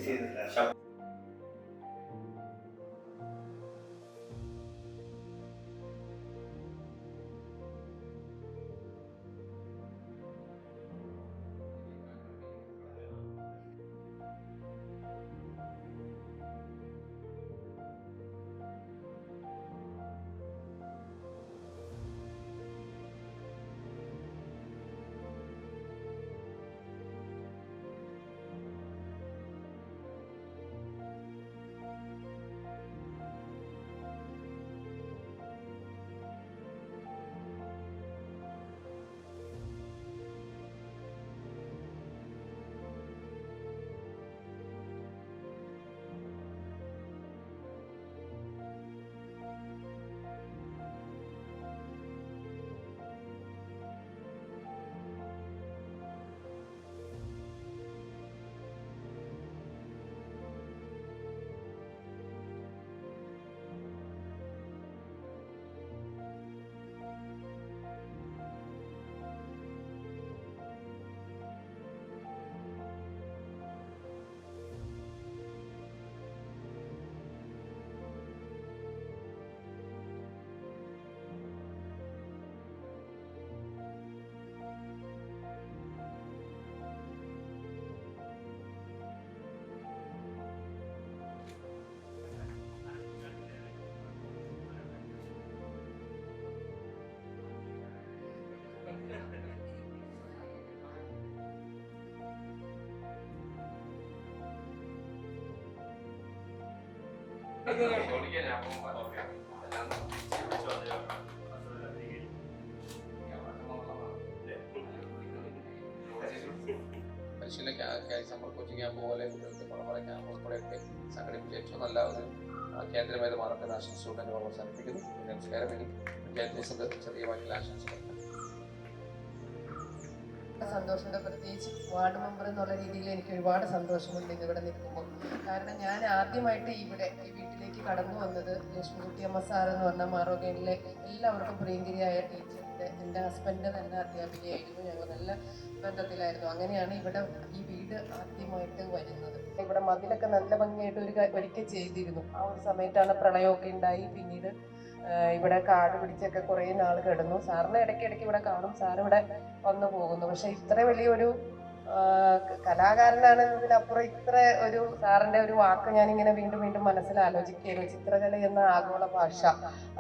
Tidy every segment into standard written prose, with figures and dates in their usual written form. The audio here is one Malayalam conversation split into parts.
പരിശീലന സമ്മർ കോച്ചിങ് ക്യാമ്പ് പോലെ കുട്ടികൾക്ക് പല ക്യാമ്പ് ഉൾപ്പെടെയൊക്കെ സംഘടിപ്പിച്ച ഏറ്റവും നല്ല ഒരു കേന്ദ്രമായി മാറട്ടെന്ന് ആശംസിച്ചുകൊണ്ട് തന്നെ അവസാനിപ്പിക്കുന്നു. നമസ്കാരം. ഇനി പഞ്ചായത്ത് ചെറിയമായിട്ടുള്ള ആശംസകൾ. സന്തോഷമുണ്ട്. പ്രത്യേകിച്ച് വാർഡ് മെമ്പർ എന്നുള്ള രീതിയിൽ എനിക്ക് ഒരുപാട് സന്തോഷമുണ്ട് ഇവിടെ നിൽക്കുമ്പോൾ. കാരണം ഞാൻ ആദ്യമായിട്ട് ഈ വീട്ടിലേക്ക് കടന്നു വന്നത് ലക്ഷ്മിക്കുട്ടിയമ്മ സാർ എന്ന് പറഞ്ഞ മാറോഗൈനിലെ എല്ലാവർക്കും പ്രിയങ്കരിയായ ടീച്ചറിൻ്റെ എൻ്റെ ഹസ്ബൻഡ് തന്നെ അധ്യാപികയായിരുന്നു. ഞങ്ങൾ നല്ല ബന്ധത്തിലായിരുന്നു. അങ്ങനെയാണ് ഇവിടെ ഈ വീട് ആദ്യമായിട്ട് വരുന്നത്. ഇവിടെ മതിലൊക്കെ നല്ല ഭംഗിയായിട്ട് ഒരിക്കൽ ചെയ്തിരുന്നു. ആ ഒരു സമയത്താണ് പ്രളയമൊക്കെ ഉണ്ടായി. പിന്നീട് ഇവിടെ കാട് പിടിച്ചൊക്കെ കുറേ നാൾ കിടന്നു. സാറിന് ഇടയ്ക്കിടയ്ക്ക് ഇവിടെ കാണും. സാർ ഇവിടെ വന്നു പോകുന്നു. പക്ഷെ ഇത്ര വലിയൊരു കലാകാരനാണെന്നതിനപ്പുറം ഇത്ര ഒരു സാറിൻ്റെ ഒരു വാക്ക് ഞാനിങ്ങനെ വീണ്ടും വീണ്ടും മനസ്സിൽ ആലോചിക്കുകയായിരുന്നു. ചിത്രകല എന്ന ആഗോള ഭാഷ.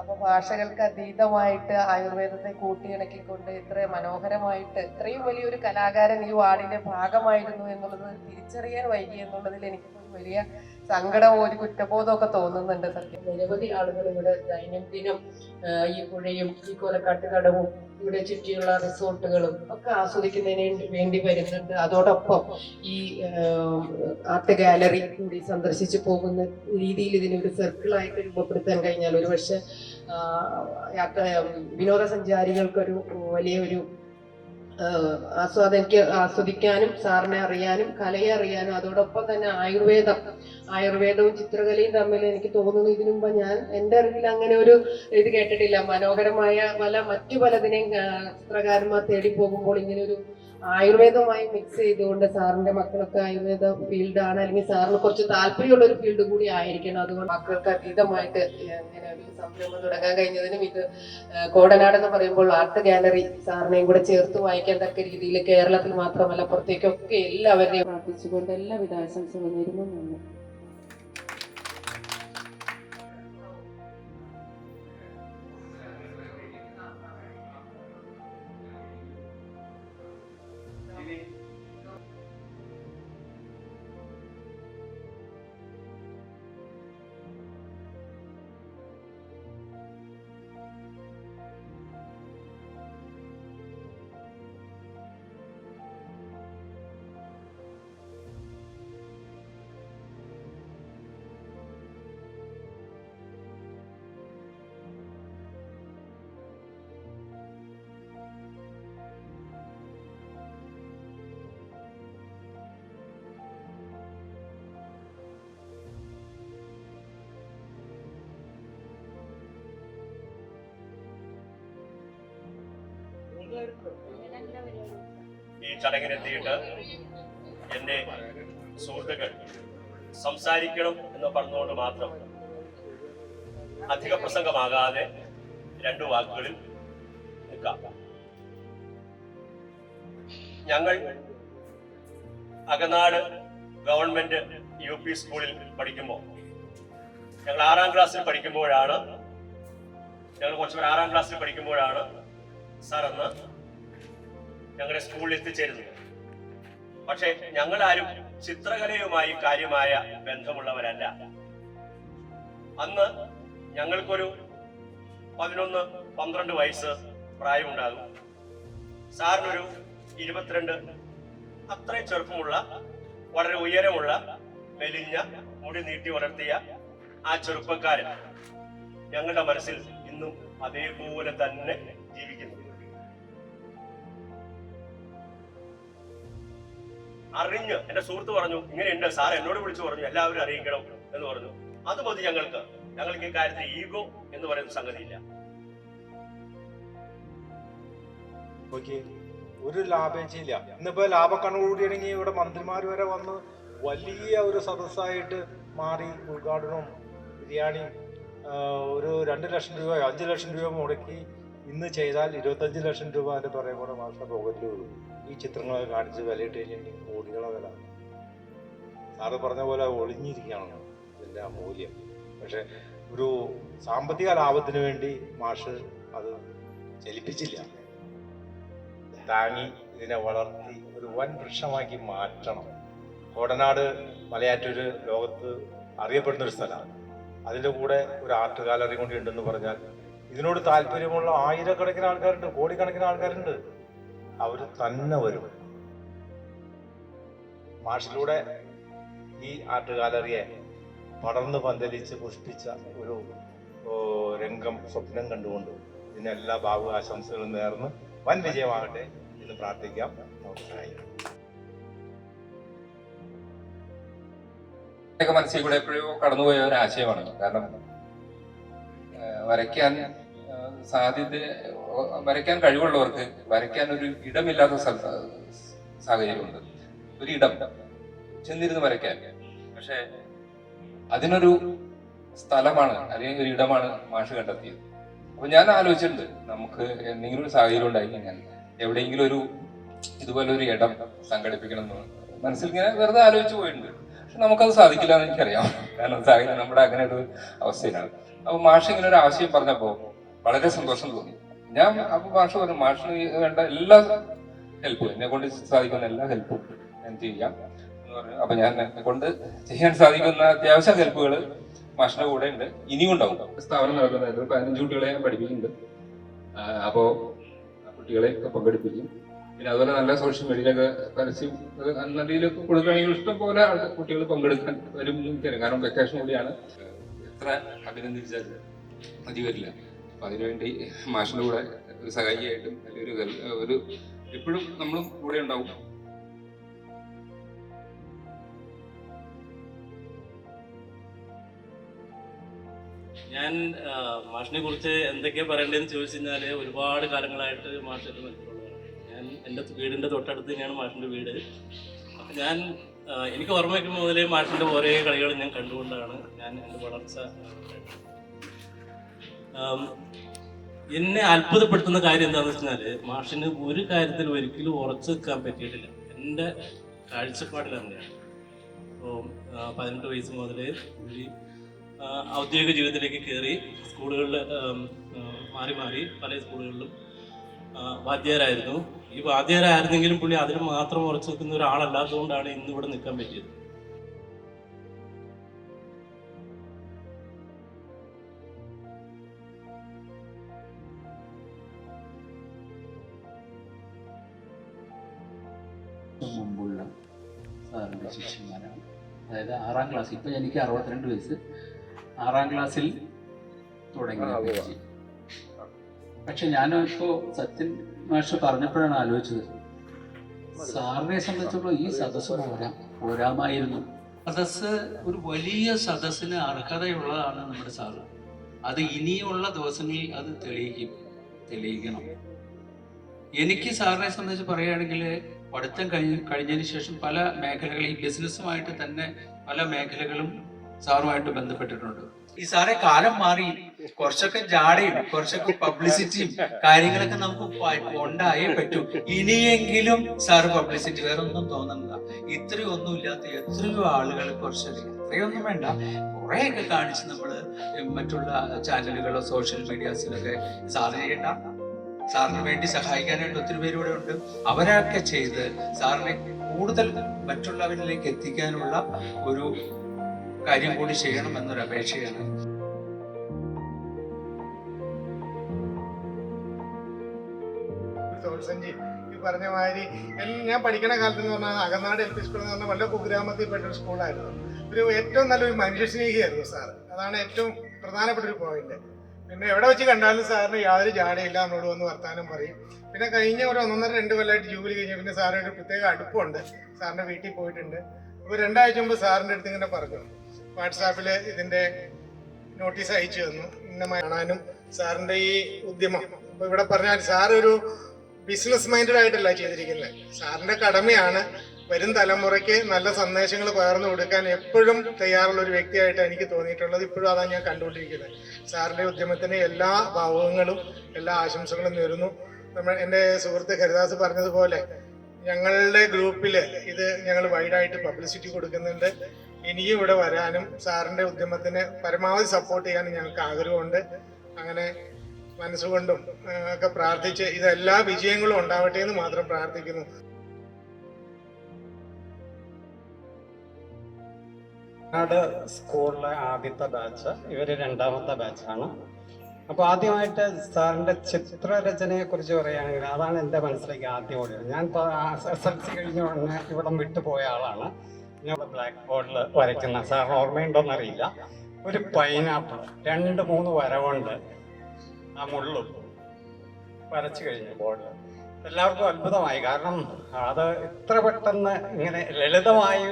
അപ്പോൾ ഭാഷകൾക്ക് അതീതമായിട്ട് ആയുർവേദത്തെ കൂട്ടിയിണക്കിക്കൊണ്ട് ഇത്ര മനോഹരമായിട്ട് ഇത്രയും വലിയൊരു കലാകാരൻ ഈ വാർഡിൻ്റെ ഭാഗമായിരുന്നു എന്നുള്ളത് തിരിച്ചറിയാൻ വൈകി എന്നുള്ളതിൽ എനിക്ക് വലിയ സങ്കടവും ഒരു കുറ്റബോധമൊക്കെ തോന്നുന്നുണ്ട്. സത്യം നിരവധി ആളുകൾ ഇവിടെ ദൈനംദിനം ഈ പുഴയും ഈ കൊലക്കാട്ടുകടവും ഇവിടെ ചുറ്റിയുള്ള റിസോർട്ടുകളും ഒക്കെ ആസ്വദിക്കുന്നതിന് വേണ്ടി വരുന്നുണ്ട്. അതോടൊപ്പം ഈ ആർട്ട് ഗാലറി കൂടി സന്ദർശിച്ചു പോകുന്ന രീതിയിൽ ഇതിനൊരു സർക്കിളായിട്ട് രൂപപ്പെടുത്താൻ കഴിഞ്ഞാൽ ഒരു പക്ഷെ വിനോദസഞ്ചാരികൾക്കൊരു വലിയൊരു ആസ്വദിക്കാനും സാറിനെ അറിയാനും കലയെ അറിയാനും അതോടൊപ്പം തന്നെ ആയുർവേദവും ചിത്രകലയും തമ്മിൽ എനിക്ക് തോന്നുന്നു ഇതിനു മുമ്പ് ഞാൻ എൻ്റെ അറിവിൽ അങ്ങനെ ഒരു ഇത് കേട്ടിട്ടില്ല. മനോഹരമായ മറ്റു പലതിനെയും ചിത്രകാരന്മാർ തേടി പോകുമ്പോൾ ഇങ്ങനെ ഒരു ആയുർവേദവുമായി മിക്സ് ചെയ്തുകൊണ്ട് സാറിന്റെ മക്കളൊക്കെ ആയുർവേദ ഫീൽഡാണ്, അല്ലെങ്കിൽ സാറിന് കുറച്ച് താല്പര്യമുള്ള ഒരു ഫീൽഡ് കൂടി ആയിരിക്കണം. അതുകൊണ്ട് മക്കൾക്ക് അതീതമായിട്ട് ഇങ്ങനെ ഒരു സംരംഭം തുടങ്ങാൻ കഴിഞ്ഞതിനും ഇത് കോടനാട് എന്ന് പറയുമ്പോൾ ആർട്ട് ഗാലറി സാറിനെയും കൂടെ ചേർത്ത് വായിക്കാൻ തക്ക രീതിയിൽ കേരളത്തിൽ മാത്രമല്ല പുറത്തേക്കൊക്കെ എല്ലാവരെയും പ്രാർത്ഥിച്ചുകൊണ്ട് എല്ലാവിധ ആശംസകളും നേരുന്നു. ഈ ചടങ്ങിനെത്തിയിട്ട് എൻ്റെ സുഹൃത്തുക്കൾ സംസാരിക്കണം എന്ന് പറഞ്ഞുകൊണ്ട് മാത്രം അധിക പ്രസംഗമാകാതെ 2 വാക്കുകളിൽ നിൽക്കാം. ഞങ്ങൾ അകനാട് ഗവൺമെന്റ് UP സ്കൂളിൽ പഠിക്കുമ്പോൾ, ഞങ്ങൾ 6ാം ക്ലാസ്സിൽ പഠിക്കുമ്പോഴാണ് സാർ അന്ന് ഞങ്ങളുടെ സ്കൂളിൽ എത്തിച്ചേരുന്നത്. പക്ഷെ ഞങ്ങളാരും ചിത്രകലയുമായി കാര്യമായ ബന്ധമുള്ളവരല്ല. അന്ന് ഞങ്ങൾക്കൊരു 11-12 വയസ്സ് പ്രായമുണ്ടാകും. സാറിനൊരു 22, അത്രയും ചെറുപ്പമുള്ള, വളരെ ഉയരമുള്ള, മെലിഞ്ഞ, മുടി നീട്ടി വളർത്തിയ ആ ചെറുപ്പക്കാരൻ ഞങ്ങളുടെ മനസ്സിൽ ഇന്നും അതേപോലെ തന്നെ ജീവിക്കുന്നു. അറിഞ്ഞ് എന്റെ സുഹൃത്ത് പറഞ്ഞു, ഇങ്ങനെയുണ്ട് സാർ, എന്നോട് വിളിച്ചു പറഞ്ഞു എല്ലാവരും അറിയിക്കണം എന്ന് പറഞ്ഞു. അത് മതി ഞങ്ങൾക്ക് ഈ കാര്യത്തിൽ ഈഗോ എന്ന് പറയുന്ന സംഗതിയില്ല. ഒരു ലാഭേച്ഛയില്ല. ഇന്നിപ്പോ ലാഭക്കണുകൂടിയാണെങ്കിൽ ഇവിടെ മന്ത്രിമാർ വരെ വന്ന് വലിയ ഒരു സദസ്സായിട്ട് മാറി ഉദ്ഘാടനവും ബിരിയാണിയും ഒരു 2 ലക്ഷം രൂപയോ 5 ലക്ഷം രൂപ മുടക്കി ഇന്ന് ചെയ്താൽ 25 ലക്ഷം രൂപ അതിന്റെ പറയുമ്പോൾ മാസ്റ്റർ പോകറ്റിൽ വരും. ഈ ചിത്രങ്ങളൊക്കെ കാണിച്ച് വിലയിട്ട് കഴിഞ്ഞിട്ടുണ്ടെങ്കിൽ കോടികളെ വില. സാറ് പറഞ്ഞ പോലെ ഒളിഞ്ഞിരിക്കുകയാണ് ഇതിന്റെ ആ മൂല്യം. പക്ഷെ ഒരു സാമ്പത്തിക ലാഭത്തിന് വേണ്ടി മാഷ് അത് ചലിപ്പിച്ചില്ല. താങ്ങി ഇതിനെ വളർത്തി ഒരു വൻ വൃക്ഷമാക്കി മാറ്റണം. കോടനാട് മലയാറ്റൂര് ലോകത്ത് അറിയപ്പെടുന്ന ഒരു സ്ഥലമാണ്. അതിൻ്റെ കൂടെ ഒരു ആർട്ട് ഗാലറി കൂടി ഉണ്ടെന്ന് പറഞ്ഞാൽ ഇതിനോട് താല്പര്യമുള്ള ആയിരക്കണക്കിന് ആൾക്കാരുണ്ട്, കോടിക്കണക്കിന് ആൾക്കാരുണ്ട്. അവർ തന്നെ വരും. മാഷിലൂടെ ഈ ആർട്ട് ഗാലറിയെ പടർന്ന് പന്തലിച്ച് പുഷ്പിച്ച ഒരു രംഗം സ്വപ്നം കണ്ടുകൊണ്ട് ഇതിനെല്ലാ ഭാവ ആശംസകളും നേർന്ന് വൻ വിജയമാകട്ടെ എന്ന് പ്രാർത്ഥിക്കാം. നമുക്ക് മനസ്സിൽ കൂടെ എപ്പോഴും കടന്നുപോയ ഒരു ആശയമാണ്. കാരണം വരയ്ക്കാൻ കഴിവുള്ളവർക്ക് വരയ്ക്കാൻ ഒരു ഇടമില്ലാത്ത സാഹചര്യമുണ്ട്. ഒരു ഇടം ചെന്നിരുന്ന് വരയ്ക്കാൻ. പക്ഷെ അതിനൊരു സ്ഥലമാണ് അല്ലെങ്കിൽ ഒരു ഇടമാണ് മാഷ് കണ്ടെത്തിയത്. അപ്പൊ ഞാൻ ആലോചിച്ചിട്ടുണ്ട്, നമുക്ക് എന്തെങ്കിലും ഒരു സാഹചര്യം ഉണ്ടായി കഴിഞ്ഞാൽ എവിടെയെങ്കിലും ഇതുപോലെ ഒരു ഇടം സംഘടിപ്പിക്കണം എന്ന് മനസ്സിൽ ഇങ്ങനെ വെറുതെ ആലോചിച്ച് പോയിട്ടുണ്ട്. പക്ഷെ നമുക്കത് സാധിക്കില്ല എന്ന് എനിക്കറിയാം. കാരണം സാഹചര്യം നമ്മുടെ അങ്ങനെ ഒരു അവസ്ഥയിലാണ്. അപ്പൊ മാഷ് ഇങ്ങനെ ഒരു ആശയം പറഞ്ഞപ്പോ വളരെ സന്തോഷം തോന്നി. അപ്പൊ മാഷ് പറഞ്ഞു, മാഷിന് വേണ്ട എല്ലാ ഹെൽപ്പും, എന്നെ കൊണ്ട് സാധിക്കുന്ന എല്ലാ ഹെൽപ്പും ഞാൻ ചെയ്യാം എന്ന് പറഞ്ഞു. അപ്പൊ ഞാൻ എന്നെ കൊണ്ട് ചെയ്യാൻ സാധിക്കുന്ന അത്യാവശ്യ ഹെൽപ്പുകൾ മാഷിന്റെ കൂടെ ഉണ്ട്, ഇനിയും ഉണ്ടാവും. സ്ഥാപനം നടക്കുന്നത് 15 കുട്ടികളെ ഞാൻ പഠിപ്പിക്കുന്നുണ്ട്. അപ്പോ കുട്ടികളെ പങ്കെടുപ്പിക്കും. പിന്നെ അതുപോലെ നല്ല സോഷ്യൽ മീഡിയയിലൊക്കെ പരസ്യം നല്ല രീതിയിലൊക്കെ കൊടുക്കുകയാണെങ്കിൽ ഇഷ്ടം പോലെ കുട്ടികൾ പങ്കെടുക്കാൻ വരും. കാരണം വെക്കേഷൻ കൂടിയാണ്. എത്ര അഭിനന്ദിച്ചാൽ മതി വരില്ല. അപ്പൊ അതിനുവേണ്ടി മാഷിന്റെ കൂടെ ഒരു സഹായിയായിട്ടും അല്ലെങ്കിൽ ഒരു എപ്പോഴും നമ്മളും കൂടെ ഉണ്ടാവും. ഞാൻ മാഷിനെ കുറിച്ച് എന്തൊക്കെയാ പറയേണ്ടതെന്ന് ചോദിച്ചു കഴിഞ്ഞാൽ ഒരുപാട് കാലങ്ങളായിട്ട് മാഷായിട്ട് മനസ്സിലുള്ളതാണ്. ഞാൻ എൻ്റെ വീടിൻ്റെ തൊട്ടടുത്ത് തന്നെയാണ് മാഷിൻ്റെ വീട്. അപ്പം ഞാൻ എനിക്ക് ഓർമ്മ വയ്ക്കുമ്പോൾ മുതലേ മാഷിൻ്റെ ഓരോ കളികൾ ഞാൻ കണ്ടുകൊണ്ടാണ് ഞാൻ എൻ്റെ വളർച്ച. എന്നെ അത്ഭുതപ്പെടുത്തുന്ന കാര്യം എന്താണെന്ന് വെച്ചാൽ മാഷിന് ഒരു കാര്യത്തിൽ ഒരിക്കലും ഉറച്ചു നിൽക്കാൻ പറ്റിയിട്ടില്ല. എൻ്റെ കാഴ്ചപ്പാടിൽ അങ്ങനെയാണ്. അപ്പോൾ 18 വയസ്സ് മുതൽ ഔദ്യോഗിക ജീവിതത്തിലേക്ക് കയറി സ്കൂളുകളിൽ മാറി പല സ്കൂളുകളിലും വാദ്യാരായിരുന്നു. ഈ വാദ്യാരായിരുന്നെങ്കിലും പുള്ളി അതിന് മാത്രം ഉറച്ചു നിൽക്കുന്ന ഒരാളല്ലാത്തതുകൊണ്ടാണ് ഇന്ന് ഇവിടെ നിൽക്കാൻ പറ്റിയത്. മുമ്പുള്ള സാറിൻ്റെ ശിഷ്യന്മാരാണ്. അതായത് 6ാം ക്ലാസ്, ഇപ്പം എനിക്ക് 62 വയസ്സ്, 6ാം ക്ലാസ്സിൽ തുടങ്ങിയ. പക്ഷെ ഞാനിപ്പോൾ സത്യൻ മാഷ് പറഞ്ഞപ്പോഴാണ് ആലോചിച്ചത്, സാറിനെ സംബന്ധിച്ചുള്ള ഈ സദസ്സ് പോരാമായിരുന്നു. സദസ്സ് ഒരു വലിയ സദസ്സിന് അർഹതയുള്ളതാണ് നമ്മുടെ സാറ്. അത് ഇനിയുള്ള ദിവസങ്ങളിൽ അത് തെളിയിക്കണം. എനിക്ക് സാറിനെ സംബന്ധിച്ച് പറയുകയാണെങ്കിൽ പഠിത്തം കഴിഞ്ഞതിന് ശേഷം പല മേഖലകളിൽ ബിസിനസ്സുമായിട്ട് തന്നെ പല മേഖലകളും സാറുമായിട്ട് ബന്ധപ്പെട്ടിട്ടുണ്ട്. ഈ സാറെ കാലം മാറി, കുറച്ചൊക്കെ ജാടയും കുറച്ചൊക്കെ പബ്ലിസിറ്റിയും കാര്യങ്ങളൊക്കെ നമുക്ക് ഉണ്ടായേ പറ്റൂ. ഇനിയെങ്കിലും സാറ് പബ്ലിസിറ്റി, വേറെ ഒന്നും തോന്നുന്നില്ല. ഇത്രയൊന്നും ഇല്ലാത്ത എത്രയോ ആളുകൾ കുറച്ചൊക്കെ, ഇത്രയൊന്നും വേണ്ട, കുറെയൊക്കെ കാണിച്ച് നമ്മള് മറ്റുള്ള ചാനലുകളോ സോഷ്യൽ മീഡിയാസിലൊക്കെ സാറ് ചെയ്യേണ്ട, സാറിന് വേണ്ടി സഹായിക്കാനായിട്ട് ഒത്തിരി പേര് ഇവിടെ ഉണ്ട്. അവരൊക്കെ ചെയ്ത് സാറിനെ കൂടുതൽ മറ്റുള്ളവരിലേക്ക് എത്തിക്കാനുള്ള ഒരു കാര്യം കൂടി ചെയ്യണമെന്നൊരു അപേക്ഷയാണ്. സഞ്ജി ഈ പറഞ്ഞ മാതിരി ഞാൻ പഠിക്കുന്ന കാലത്ത് എന്ന് പറഞ്ഞാൽ അകനാട് LP സ്കൂൾ എന്ന് പറഞ്ഞാൽ വളരെ കുഗ്രാമത്തിൽപ്പെട്ട ഒരു സ്കൂളായിരുന്നു. ഒരു ഏറ്റവും നല്ലൊരു മനുഷ്യസ്നേഹിയായിരുന്നു സാറ്. അതാണ് ഏറ്റവും പ്രധാനപ്പെട്ട ഒരു പോയിന്റ്. പിന്നെ എവിടെ വെച്ച് കണ്ടാലും സാറിന് യാതൊരു ജാടയില്ല, നമ്മളോട് വന്ന് വർത്താനം പറയും. പിന്നെ കഴിഞ്ഞ ഒരു 1.5-2 കൊല്ലമായിട്ട് ജൂബിലി കഴിഞ്ഞ പിന്നെ സാറിന് ഒരു പ്രത്യേക അടുപ്പമുണ്ട്. സാറിൻ്റെ വീട്ടിൽ പോയിട്ടുണ്ട്. അപ്പോൾ 2 ആഴ്ച മുമ്പ് സാറിൻ്റെ അടുത്ത് ഇങ്ങനെ പറഞ്ഞു, വാട്സാപ്പിൽ ഇതിൻ്റെ നോട്ടീസ് അയച്ചു തന്നു, ഇന്നമായി കാണാനും സാറിൻ്റെ ഈ ഉദ്യമം. അപ്പോൾ ഇവിടെ പറഞ്ഞാൽ സാറൊരു ബിസിനസ് മൈൻഡഡ് ആയിട്ടല്ല ചെയ്തിരിക്കുന്നത്. സാറിൻ്റെ കടമയാണ് വരും തലമുറയ്ക്ക് നല്ല സന്ദേശങ്ങൾ പകർന്നു കൊടുക്കാൻ എപ്പോഴും തയ്യാറുള്ള ഒരു വ്യക്തിയായിട്ട് എനിക്ക് തോന്നിയിട്ടുള്ളത്. ഇപ്പോഴും അതാണ് ഞാൻ കണ്ടുകൊണ്ടിരിക്കുന്നത്. സാറിൻ്റെ ഉദ്യമത്തിന് എല്ലാ ഭാവങ്ങളും എല്ലാ ആശംസകളും നേരുന്നു. എൻ്റെ സുഹൃത്ത് ഹരിദാസ് പറഞ്ഞതുപോലെ ഞങ്ങളുടെ ഗ്രൂപ്പിൽ ഇത് ഞങ്ങൾ വൈഡായിട്ട് പബ്ലിസിറ്റി കൊടുക്കുന്നുണ്ട്. ഇനിയും ഇവിടെ വരാനും സാറിൻ്റെ ഉദ്യമത്തിന് പരമാവധി സപ്പോർട്ട് ചെയ്യാനും ഞങ്ങൾക്ക് ആഗ്രഹമുണ്ട്. അങ്ങനെ മനസ്സുകൊണ്ടും ഒക്കെ പ്രാർത്ഥിച്ച് ഇതെല്ലാ വിജയങ്ങളും ഉണ്ടാവട്ടെ എന്ന് മാത്രം പ്രാർത്ഥിക്കുന്നു. സ്കൂളിലെ ആദ്യത്തെ ബാച്ച്, ഇവര് 2ാമത്തെ ബാച്ചാണ്. അപ്പോൾ ആദ്യമായിട്ട് സാറിൻ്റെ ചിത്രരചനയെ കുറിച്ച് പറയുകയാണെങ്കിൽ അതാണ് എൻ്റെ മനസ്സിലേക്ക് ആദ്യം ഓടിയത്. ഞാൻ SSLC കഴിഞ്ഞ ഉടനെ ഇവിടം വിട്ടുപോയ ആളാണ്. ഞാൻ ബ്ലാക്ക് ബോർഡിൽ വരയ്ക്കുന്ന, സാറിന് ഓർമ്മയുണ്ടോയെന്നറിയില്ല, ഒരു പൈനാപ്പിൾ 2-3 വരവുണ്ട് ആ മുള്ളും വരച്ചു കഴിഞ്ഞു ബോർഡിൽ. എല്ലാവർക്കും അത്ഭുതമായി. കാരണം അത് ഇത്ര പെട്ടെന്ന് ഇങ്ങനെ ലളിതമായി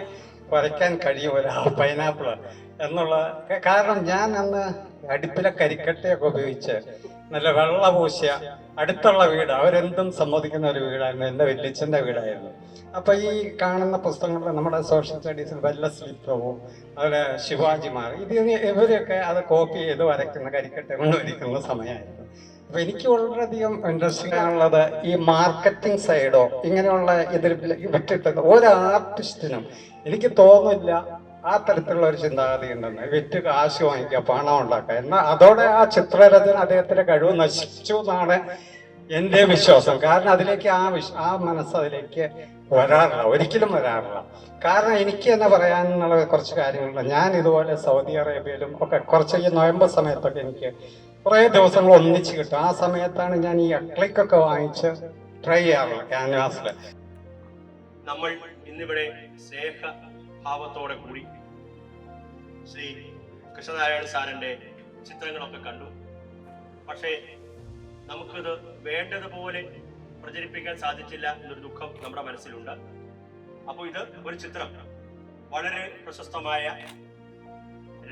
വരയ്ക്കാൻ കഴിയും ഒരു പൈനാപ്പിൾ എന്നുള്ള. കാരണം ഞാൻ അന്ന് അടുപ്പിലെ കരിക്കട്ടയൊക്കെ ഉപയോഗിച്ച് നല്ല വെള്ള പൂശിയ അടുത്തുള്ള വീട്, അവരെന്തും സമ്മതിക്കുന്ന ഒരു വീടായിരുന്നു, എൻ്റെ വല്യച്ഛൻ്റെ വീടായിരുന്നു. അപ്പോൾ ഈ കാണുന്ന പുസ്തകങ്ങളിൽ നമ്മുടെ സോഷ്യൽ സ്റ്റഡീസിൽ വെല്ലസ്ലി പ്രഭു, അതുപോലെ ശിവാജിമാർ, ഇവരൊക്കെ അത് കോപ്പി ചെയ്ത് വരയ്ക്കുന്ന, കരിക്കട്ട കൊണ്ട് വരയ്ക്കുന്ന സമയമായിരുന്നു. അപ്പോൾ എനിക്ക് വളരെയധികം ഇൻട്രസ്റ്റിംഗ് ആണുള്ളത് ഈ മാർക്കറ്റിംഗ് സൈഡോ ഇങ്ങനെയുള്ള ഇതിൽ വിട്ടിട്ട് ഒരു ആർട്ടിസ്റ്റിനും എനിക്ക് തോന്നില്ല ആ തരത്തിലുള്ള ഒരു ചിന്താഗതി ഉണ്ടെന്ന്. വിറ്റ് കാശ് വാങ്ങിക്കുക, പണം ഉണ്ടാക്കുക. എന്നാൽ അതോടെ ആ ചിത്രരചന അദ്ദേഹത്തിന്റെ കഴിവ് നശിച്ചു എന്നാണ് എൻ്റെ വിശ്വാസം. കാരണം അതിലേക്ക് ആ മനസ്സ് അതിലേക്ക് വരാറില്ല, ഒരിക്കലും വരാറില്ല. കാരണം എനിക്ക് തന്നെ പറയാനുള്ള കുറച്ച് കാര്യങ്ങളുണ്ട്. ഞാൻ ഇതുപോലെ സൗദി അറേബ്യയിലും ഒക്കെ കുറച്ച് ഈ നൊയമ്പർ സമയത്തൊക്കെ എനിക്ക് കുറേ ദിവസങ്ങൾ ഒന്നിച്ച് കിട്ടും. ആ സമയത്താണ് ഞാൻ ഈ അക്ലിക്കൊക്കെ വാങ്ങിച്ച് ട്രൈ ചെയ്യാറുള്ളത് ക്യാൻവാസിൽ. നമ്മൾ ഇന്നിവിടെ സ്നേഹഭാവത്തോടെ കൂടി ശ്രീ കൃഷ്ണനാരായണ സാറിൻ്റെ ചിത്രങ്ങളൊക്കെ കണ്ടു. പക്ഷേ നമുക്കിത് വേണ്ടതുപോലെ പ്രചരിപ്പിക്കാൻ സാധിച്ചില്ല എന്നൊരു ദുഃഖം നമ്മുടെ മനസ്സിലുണ്ട്. അപ്പോൾ ഇത് ഒരു ചിത്രം, വളരെ പ്രശസ്തമായ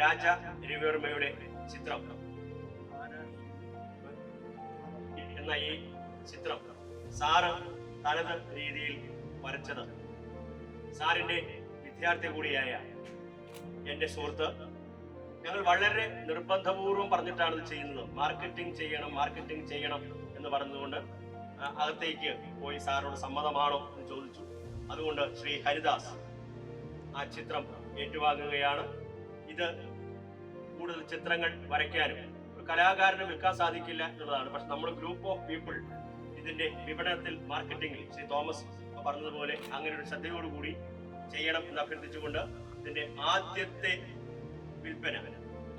രാജ രവിവർമ്മയുടെ ചിത്രം എന്ന ഈ ചിത്രം സാറ് തനത് രീതിയിൽ വരച്ചത് സാറിൻ്റെ വിദ്യാർത്ഥി കൂടിയായ എൻ്റെ സുഹൃത്ത്, ഞങ്ങൾ വളരെ നിർബന്ധപൂർവ്വം പറഞ്ഞിട്ടാണ് ഇത് ചെയ്യുന്നത്. മാർക്കറ്റിംഗ് ചെയ്യണം എന്ന് പറഞ്ഞുകൊണ്ട് അകത്തേക്ക് പോയി സാറിനോട് സമ്മതമാണോ എന്ന് ചോദിച്ചു. അതുകൊണ്ട് ശ്രീ ഹരിദാസ് ആ ചിത്രം ഏറ്റുവാങ്ങുകയാണ്. ഇത് കൂടുതൽ ചിത്രങ്ങൾ വരയ്ക്കാനും ഒരു കലാകാരന് വിൽക്കാൻ സാധിക്കില്ല എന്നുള്ളതാണ്. പക്ഷെ നമ്മൾ ഗ്രൂപ്പ് ഓഫ് പീപ്പിൾ ഇതിന്റെ വിപണനത്തിൽ, മാർക്കറ്റിംഗിൽ ശ്രീ തോമസ് പറഞ്ഞതുപോലെ അങ്ങനെ ഒരു ശ്രദ്ധയോടുകൂടി ചെയ്യണം എന്ന് അഭ്യർത്ഥിച്ചുകൊണ്ട് ഇതിന്റെ ആദ്യത്തെ വിൽപ്പന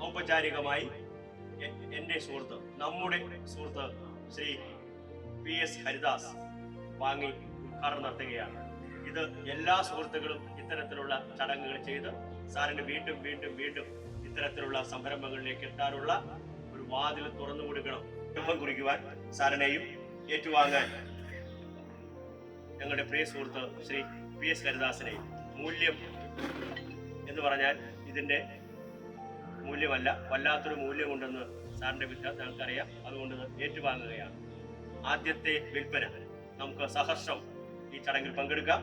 ഔപചാരികമായി എൻ്റെ സുഹൃത്ത്, നമ്മുടെ സുഹൃത്ത് ശ്രീ PS ഹരിദാസ് വാങ്ങി ഉദ്ഘാടനം നടത്തുകയാണ്. ഇത് എല്ലാ സുഹൃത്തുക്കളും ഇത്തരത്തിലുള്ള ചടങ്ങുകൾ ചെയ്ത് സാറിന് വീണ്ടും വീണ്ടും വീണ്ടും ഇത്തരത്തിലുള്ള സംരംഭങ്ങളിലേക്ക് എത്താനുള്ള ഒരു വാതിൽ തുറന്നു കൊടുക്കണം. സംരംഭം കുറിക്കുവാൻ സാറിനെയും ഏറ്റുവാങ്ങാൻ ഞങ്ങളുടെ പ്രിയ സുഹൃത്ത് ശ്രീ PS ഹരിദാസിനെയും. മൂല്യം എന്ന് പറഞ്ഞാൽ ഇതിൻ്റെ മൂല്യമല്ല, വല്ലാത്തൊരു മൂല്യമുണ്ടെന്ന് സാറിൻ്റെ വിദ്യാർത്ഥി ഞങ്ങൾക്കറിയാം. അതുകൊണ്ട് ഏറ്റുവാങ്ങുകയാണ്. ആദ്യത്തെ വിൽപ്പന നമുക്ക് സഹർഷം ഈ ചടങ്ങിൽ പങ്കെടുക്കാം.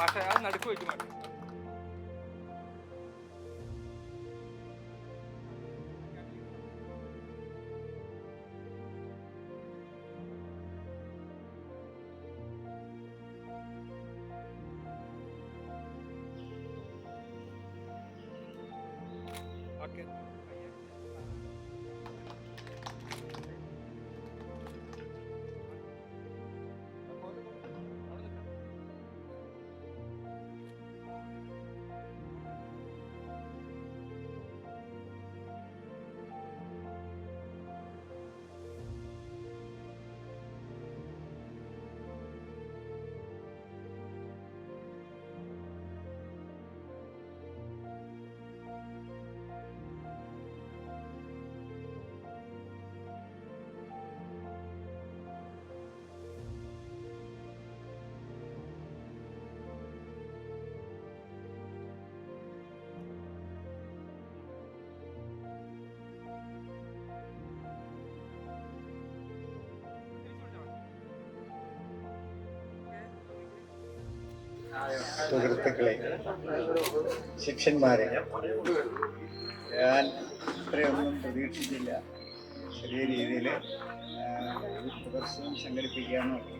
പക്ഷെ അത് നടുക്ക് വെച്ച് മാറ്റി. ഓക്കെ സുഹൃത്തുക്കളെ, ശിഷ്യന്മാരെ, ഞാൻ ഇത്രയൊന്നും പ്രതീക്ഷിച്ചില്ല. ചെറിയ രീതിയിൽ പ്രദർശനം സംഘടിപ്പിക്കാമെന്ന് പറഞ്ഞു.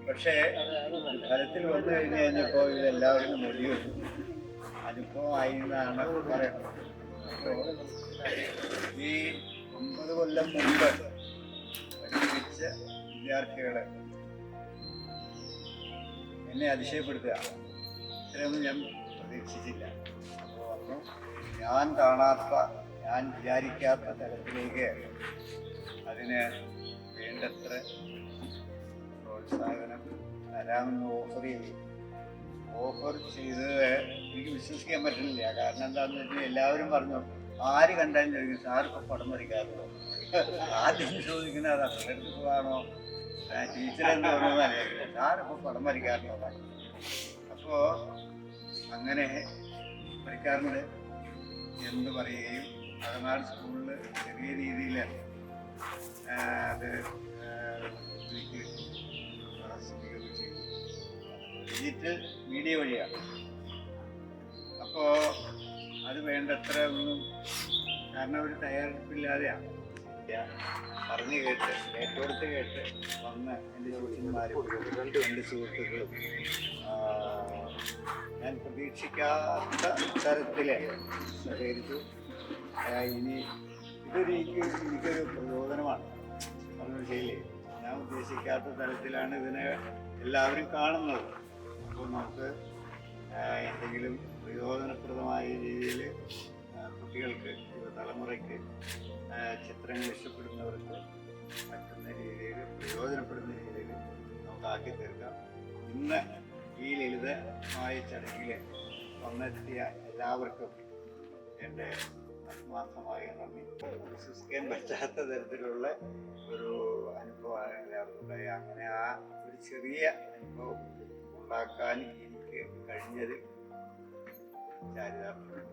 പക്ഷേ ഫലത്തിൽ വന്നു കഴിഞ്ഞ് കഴിഞ്ഞപ്പോൾ ഇതെല്ലാവരും മൊഴിയുള്ളൂ അനുഭവമായി എന്നാണ് പറയുന്നത്. അപ്പോൾ ഈ 9 കൊല്ലം മുമ്പ് പഠിപ്പിച്ച വിദ്യാർത്ഥികളെ എന്നെ അതിശയപ്പെടുത്തുക, ഇത്രയൊന്നും ഞാൻ പ്രതീക്ഷിച്ചില്ല. അപ്പോൾ അന്ന് ഞാൻ കാണാത്ത, ഞാൻ വിചാരിക്കാത്ത തരത്തിലേക്ക് അതിന് വേണ്ടത്ര പ്രോത്സാഹനം തരാമെന്ന് ഓഫർ ചെയ്തത് എനിക്ക് വിശ്വസിക്കാൻ പറ്റുന്നില്ല. കാരണം എന്താണെന്ന് വെച്ചാൽ എല്ലാവരും പറഞ്ഞു, ആര് കണ്ടാലും ചോദിക്കും സാറിപ്പോൾ പടം വരയ്ക്കാറുണ്ടോ. ആദ്യം ചോദിക്കുന്നത് അതാണ്, അടുത്ത് പോകാണോ ടീച്ചറെന്ന് പറഞ്ഞതല്ലേ സാറിപ്പോൾ പടം വരയ്ക്കാറുണ്ടോ. അപ്പോൾ അങ്ങനെ വരയ്ക്കാറുണ്ട് എന്ന് പറയുകയും അകനാട് സ്കൂളിൽ ചെറിയ രീതിയിൽ അത് പ്രദർശിപ്പിക്കുകയൊക്കെ ചെയ്തു. ഡിജിറ്റൽ മീഡിയ വഴിയാണ്. അപ്പോൾ അത് വേണ്ടത്ര ഒന്നും, കാരണം ഒരു തയ്യാറെടുപ്പില്ലാതെയാണ് പറഞ്ഞു കേട്ട് ഏറ്റെടുത്ത് കേട്ട് വന്ന് എൻ്റെ ശിഷ്യന്മാരും 2 സുഹൃത്തുക്കളും ഞാൻ പ്രതീക്ഷിക്കാത്ത തരത്തിൽ സഹകരിച്ചു. ഇനി എനിക്കൊരു പ്രചോദനമാണ്. പറഞ്ഞു ശരിയല്ലേ, ഞാൻ ഉദ്ദേശിക്കാത്ത തരത്തിലാണ് ഇതിനെ എല്ലാവരും കാണുന്നത്. അപ്പോൾ നമുക്ക് എന്തെങ്കിലും പ്രയോജനപ്രദമായ രീതിയിൽ കുട്ടികൾക്ക്, യുവതലമുറയ്ക്ക്, ചിത്രങ്ങൾ ഇഷ്ടപ്പെടുന്നവർക്ക് പറ്റുന്ന രീതിയിൽ, പ്രയോജനപ്പെടുന്ന രീതിയിൽ നമുക്കാക്കി തീർക്കാം. ഇന്ന് ഈ ലളിതമായ ചടങ്ങിൽ വന്നെത്തിയ എല്ലാവർക്കും എൻ്റെ ആത്മാർത്ഥമായ നന്ദി. വിശ്വസിക്കാൻ പറ്റാത്ത തരത്തിലുള്ള ഒരു അനുഭവമാണ് എല്ലാവർക്കും ഉണ്ടായി. അങ്ങനെ ആ ഒരു ചെറിയ അനുഭവം ഉണ്ടാക്കാൻ എനിക്ക് കഴിഞ്ഞതിൽ ചാരിതാർത്ഥ്യം.